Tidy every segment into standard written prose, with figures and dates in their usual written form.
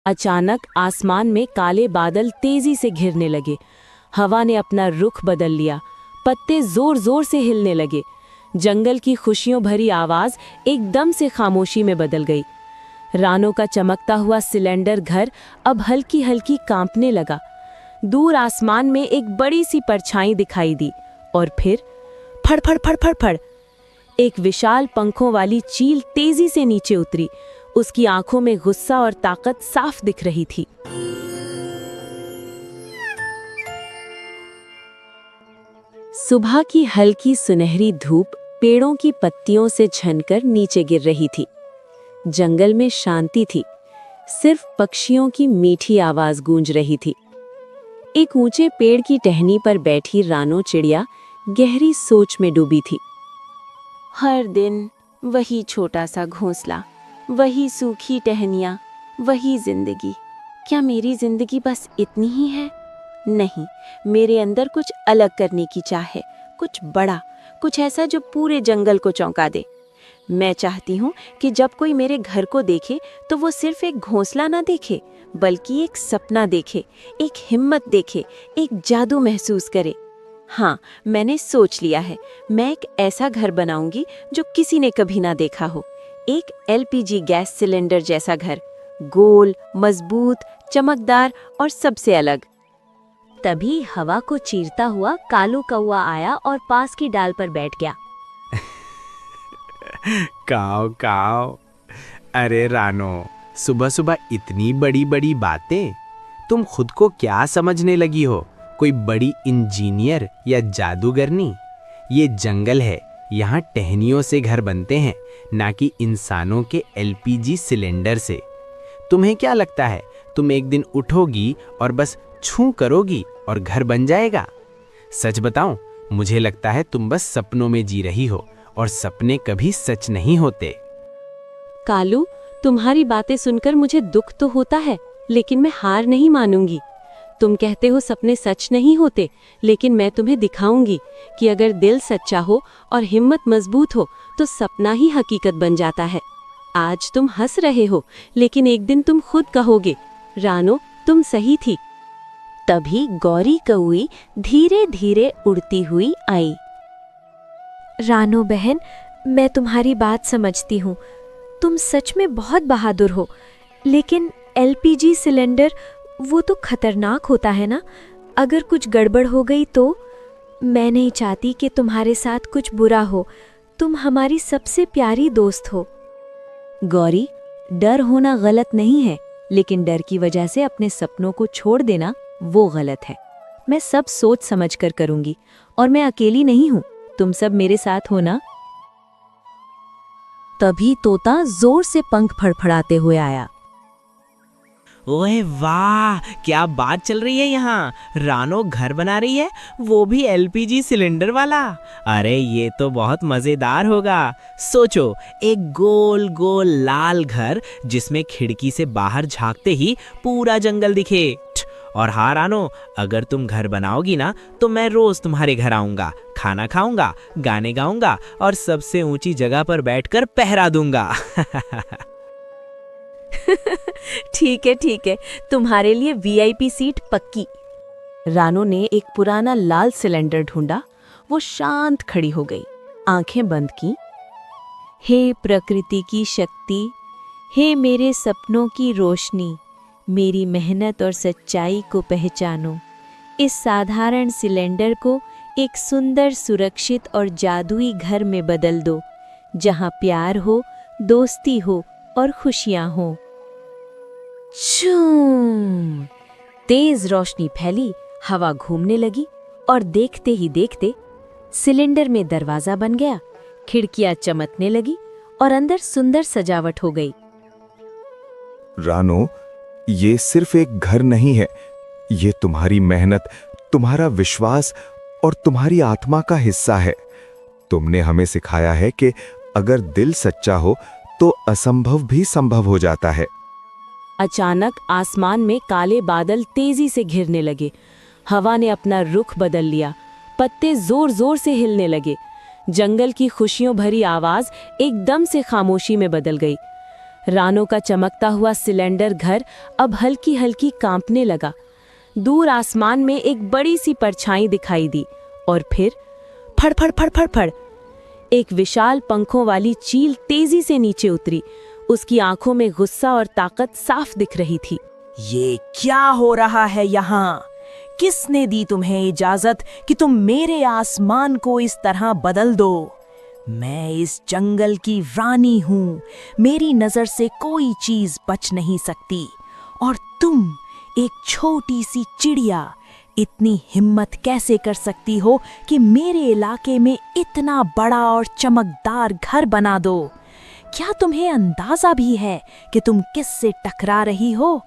अचानक आसमान में काले बादल तेजी से घिरने लगे। हवा ने अपना रुख बदल लिया। पत्ते जोर जोर से हिलने लगे। जंगल की खुशियों भरी आवाज एकदम से खामोशी में बदल गई। रानो का चमकता हुआ सिलेंडर घर अब हल्की हल्की कांपने लगा। दूर आसमान में एक बड़ी सी परछाई दिखाई दी और फिर फड़फड़ फड़फड़ फड़ एक विशाल पंखों वाली चील तेजी से नीचे उतरी। उसकी आंखों में गुस्सा और ताकत साफ दिख रही थी। सुबह की हल्की सुनहरी धूप पेड़ों की पत्तियों से झनकर नीचे गिर रही थी। जंगल में शांति थी। सिर्फ पक्षियों की मीठी आवाज गूंज रही थी। एक ऊंचे पेड़ की टहनी पर बैठी रानो चिड़िया गहरी सोच में डूबी थी। हर दिन वही छोटा सा घोंसला, वही सूखी टहनियाँ, वही जिंदगी। क्या मेरी जिंदगी बस इतनी ही है? नहीं, मेरे अंदर कुछ अलग करने की चाह है, कुछ बड़ा, कुछ ऐसा जो पूरे जंगल को चौंका दे। मैं चाहती हूँ कि जब कोई मेरे घर को देखे तो वो सिर्फ एक घोंसला ना देखे, बल्कि एक सपना देखे, एक हिम्मत देखे, एक जादू महसूस करे। हाँ, मैंने सोच लिया है, मैं एक ऐसा घर बनाऊंगी जो किसी ने कभी ना देखा हो। एक एलपीजी गैस सिलेंडर जैसा घर, गोल, मजबूत, चमकदार और सबसे अलग। तभी हवा को चीरता हुआ कालू कौवा आया और पास की डाल पर बैठ गया। काओ काओ। अरे रानो, सुबह सुबह इतनी बड़ी बड़ी बातें। तुम खुद को क्या समझने लगी हो? कोई बड़ी इंजीनियर या जादूगरनी? ये जंगल है, यहाँ टहनियों से घर बनते हैं, ना कि इंसानों के एलपीजी सिलेंडर से। तुम्हें क्या लगता है तुम एक दिन उठोगी और बस छू करोगी और घर बन जाएगा? सच बताऊं, मुझे लगता है तुम बस सपनों में जी रही हो और सपने कभी सच नहीं होते। कालू, तुम्हारी बातें सुनकर मुझे दुख तो होता है, लेकिन मैं हार नहीं मानूंगी। तुम कहते हो सपने सच नहीं होते, लेकिन मैं तुम्हें दिखाऊंगी कि अगर दिल सच्चा हो और हिम्मत मजबूत हो तो सपना ही हकीकत बन जाता है। आज तुम हंस रहे हो, लेकिन एक दिन तुम खुद कहोगे, रानो तुम सही थी। तभी गौरी कौई धीरे धीरे उड़ती हुई आई। रानो बहन, मैं तुम्हारी बात समझती हूँ। तुम सच में बहुत बहादुर हो, लेकिन एलपीजी सिलेंडर वो तो खतरनाक होता है ना। अगर कुछ गड़बड़ हो गई तो? मैं नहीं चाहती कि तुम्हारे साथ कुछ बुरा हो। तुम हमारी सबसे प्यारी दोस्त हो। गौरी, डर होना गलत नहीं है, लेकिन डर की वजह से अपने सपनों को छोड़ देना वो गलत है। मैं सब सोच समझ कर करूंगी और मैं अकेली नहीं हूँ, तुम सब मेरे साथ हो ना। तभी तोता जोर से पंख फड़फड़ाते हुए आया। ओए वाह, क्या बात चल रही है यहाँ। रानो घर बना रही है, वो भी एलपीजी सिलेंडर वाला। अरे ये तो बहुत मजेदार होगा। सोचो, एक गोल गोल लाल घर जिसमें खिड़की से बाहर झांकते ही पूरा जंगल दिखे। और हाँ रानो, अगर तुम घर बनाओगी ना तो मैं रोज तुम्हारे घर आऊंगा, खाना खाऊंगा, गाने गाऊंगा और सबसे ऊंची जगह पर बैठकर पहरा दूंगा। ठीक है, तुम्हारे लिए वीआईपी सीट पक्की। रानो ने एक पुराना लाल सिलेंडर ढूंढा। वो शांत खड़ी हो गई, आंखें बंद की। हे प्रकृति की शक्ति, हे मेरे सपनों की रोशनी, मेरी मेहनत और सच्चाई को पहचानो। इस साधारण सिलेंडर को एक सुंदर, सुरक्षित और जादुई घर में बदल दो, जहां प्यार हो, दोस्ती हो और खुशियां हो। छूं! तेज रोशनी फैली, हवा घूमने लगी और देखते ही देखते सिलेंडर में दरवाजा बन गया। खिड़कियां चमकने लगी और अंदर सुंदर सजावट हो गई। रानो, ये सिर्फ एक घर नहीं है, ये तुम्हारी मेहनत, तुम्हारा विश्वास और तुम्हारी आत्मा का हिस्सा है। तुमने हमें सिखाया है कि अगर दिल सच्चा हो तो असंभव भी संभव हो जाता है। अचानक आसमान में काले बादल तेजी से घिरने लगे। हवा ने अपना रुख बदल लिया। पत्ते जोर जोर से हिलने लगे। जंगल की खुशियों भरी आवाज एकदम से खामोशी में बदल गई। रानो का चमकता हुआ सिलेंडर घर अब हल्की हल्की कांपने लगा। दूर आसमान में एक बड़ी सी परछाई दिखाई दी और फिर फड़ फड़ फड़ फड़ फड़ एक विशाल पंखों वाली चील तेजी से नीचे उतरी। उसकी आंखों में गुस्सा और ताकत साफ दिख रही थी। ये क्या हो रहा है यहाँ? किसने दी तुम्हें इजाजत कि तुम मेरे आसमान को इस तरह बदल दो? मैं इस जंगल की रानी हूँ, मेरी नजर से कोई चीज बच नहीं सकती। और तुम एक छोटी सी चिड़िया इतनी हिम्मत कैसे कर सकती हो कि मेरे इलाके में इतना बड़ा और चमकदार घर बना दो? क्या तुम्हें अंदाजा भी है कि तुम किससे टकरा रही हो?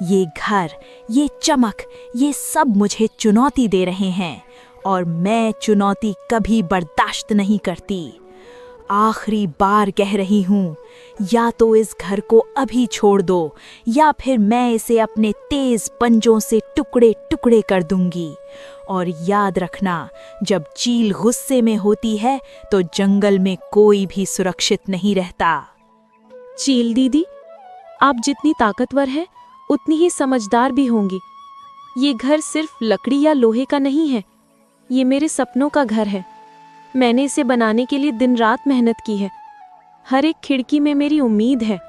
ये घर, ये चमक, ये सब मुझे चुनौती दे रहे हैं और मैं चुनौती कभी बर्दाश्त नहीं करती। आखिरी बार कह रही हूँ, या तो इस घर को अभी छोड़ दो या फिर मैं इसे अपने तेज पंजों से टुकड़े टुकड़े कर दूंगी। और याद रखना, जब चील गुस्से में होती है तो जंगल में कोई भी सुरक्षित नहीं रहता। चील दीदी, आप जितनी ताकतवर है उतनी ही समझदार भी होंगी। ये घर सिर्फ लकड़ी या लोहे का नहीं है, ये मेरे सपनों का घर है। मैंने इसे बनाने के लिए दिन रात मेहनत की है। हर एक खिड़की में मेरी उम्मीद है,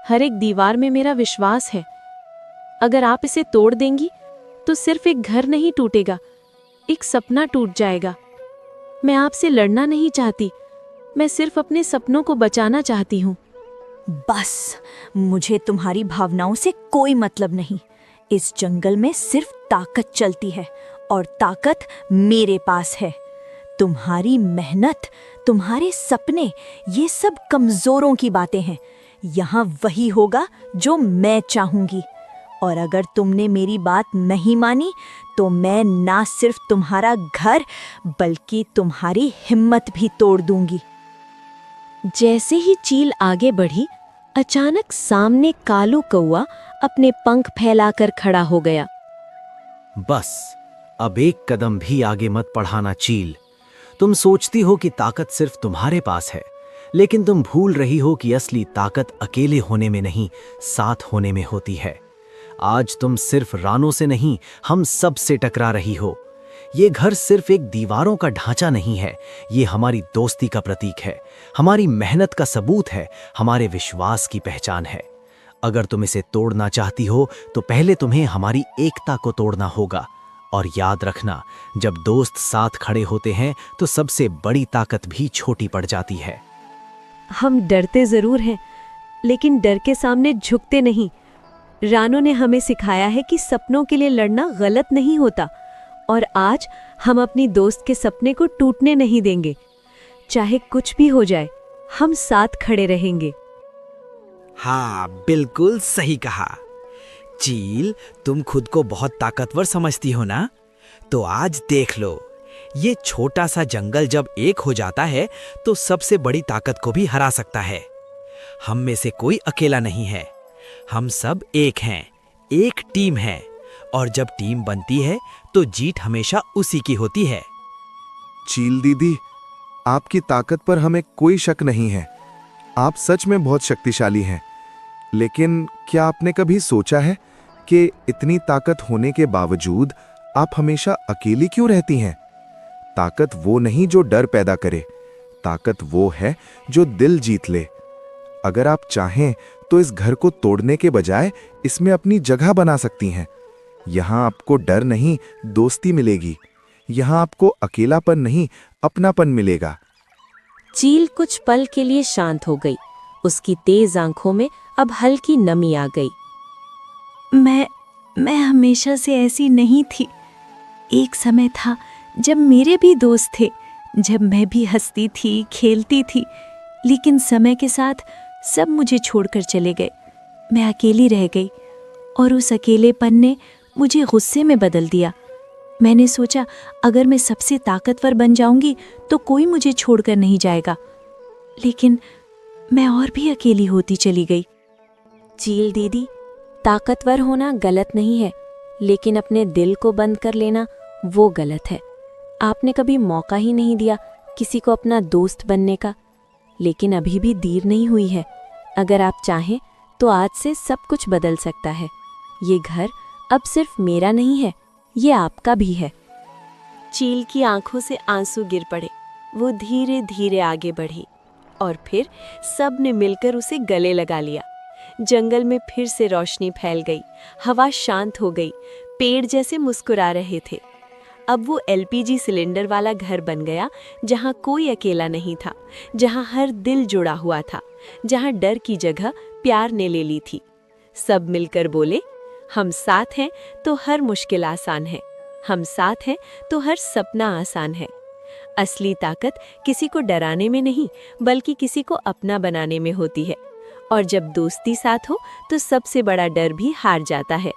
हर एक दीवार में मेरा विश्वास है। अगर आप इसे तोड़ देंगी तो सिर्फ एक घर नहीं टूटेगा, एक सपना टूट जाएगा। मैं आपसे लड़ना नहीं चाहती, मैं सिर्फ अपने सपनों को बचाना चाहती हूँ। बस, मुझे तुम्हारी भावनाओं से कोई मतलब नहीं। इस जंगल में सिर्फ ताकत चलती है और ताकत मेरे पास है। तुम्हारी मेहनत, तुम्हारे सपने, ये सब कमजोरों की बातें हैं। यहाँ वही होगा जो मैं चाहूंगी। और अगर तुमने मेरी बात नहीं मानी तो मैं ना सिर्फ तुम्हारा घर बल्कि तुम्हारी हिम्मत भी तोड़ दूंगी। जैसे ही चील आगे बढ़ी, अचानक सामने कालू कौआ अपने पंख फैलाकर खड़ा हो गया। बस, अब एक कदम भी आगे मत बढ़ाना चील। तुम सोचती हो कि ताकत सिर्फ तुम्हारे पास है, लेकिन तुम भूल रही हो कि असली ताकत अकेले होने में नहीं, साथ होने में होती है। आज तुम सिर्फ रानों से नहीं, हम सब से टकरा रही हो। ये घर सिर्फ एक दीवारों का ढांचा नहीं है, ये हमारी दोस्ती का प्रतीक है, हमारी मेहनत का सबूत है, हमारे विश्वास की पहचान है। अगर तुम इसे तोड़ना चाहती हो तो पहले तुम्हें हमारी एकता को तोड़ना होगा। और याद रखना, जब दोस्त साथ खड़े होते हैं तो सबसे बड़ी ताकत भी छोटी पड़ जाती है। हम डरते जरूर हैं, लेकिन डर के सामने झुकते नहीं। रानो ने हमें सिखाया है कि सपनों के लिए लड़ना गलत नहीं होता, और आज हम अपनी दोस्त के सपने को टूटने नहीं देंगे। चाहे कुछ भी हो जाए, हम साथ खड़े रहेंगे। हाँ, बिल्कुल सही कहा। चील, तुम खुद को बहुत ताकतवर समझती हो ना? तो आज देख लो, ये छोटा सा जंगल जब एक हो जाता है तो सबसे बड़ी ताकत को भी हरा सकता है। हम में से कोई अकेला नहीं है, हम सब एक हैं, एक टीम है। और जब टीम बनती है तो जीत हमेशा उसी की होती है। चील दीदी, आपकी ताकत पर हमें कोई शक नहीं है। आप सच में बहुत शक्तिशाली हैं। लेकिन क्या आपने कभी सोचा है कि इतनी ताकत होने के बावजूद आप हमेशा अकेली क्यों रहती हैं? ताकत वो नहीं जो डर पैदा करे, ताकत वो है जो दिल जीत ले। अगर आप चाहें तो इस घर को तोड़ने के बजाय इसमें अपनी जगह बना सकती हैं। यहाँ आपको डर नहीं, दोस्ती मिलेगी। यहाँ आपको अकेलापन नहीं, अपनापन मिलेगा। चील कुछ पल के लिए शांत हो गई। उसकी तेज आंखों में अब हल्की नमी आ गई। मैं हमेशा से ऐसी नहीं थी। एक समय था जब मेरे भी दोस्त थे, जब मैं भी हंसती थी, खेलती थी, लेकिन समय के साथ सब मुझे छोड़कर चले गए। मैं अकेली रह गई और उस अकेलेपन ने मुझे गुस्से में बदल दिया। मैंने सोचा, अगर मैं सबसे ताकतवर बन जाऊंगी तो कोई मुझे छोड़कर नहीं जाएगा, लेकिन मैं और भी अकेली होती चली गई। चील दीदी, ताकतवर होना गलत नहीं है, लेकिन अपने दिल को बंद कर लेना वो गलत है। आपने कभी मौका ही नहीं दिया किसी को अपना दोस्त बनने का, लेकिन अभी भी देर नहीं हुई है। अगर आप चाहें तो आज से सब कुछ बदल सकता है। ये घर अब सिर्फ मेरा नहीं है, ये आपका भी है। चील की आंखों से आंसू गिर पड़े। वो धीरे धीरे आगे बढ़ी और फिर सब ने मिलकर उसे गले लगा लिया। जंगल में फिर से रोशनी फैल गई, हवा शांत हो गई, पेड़ जैसे मुस्कुरा रहे थे। अब वो एलपीजी सिलेंडर वाला घर बन गया, जहाँ कोई अकेला नहीं था, जहाँ हर दिल जुड़ा हुआ था, जहाँ डर की जगह प्यार ने ले ली थी। सब मिलकर बोले, हम साथ हैं तो हर मुश्किल आसान है, हम साथ हैं तो हर सपना आसान है। असली ताकत किसी को डराने में नहीं, बल्कि किसी को अपना बनाने में होती है। और जब दोस्ती साथ हो तो सबसे बड़ा डर भी हार जाता है।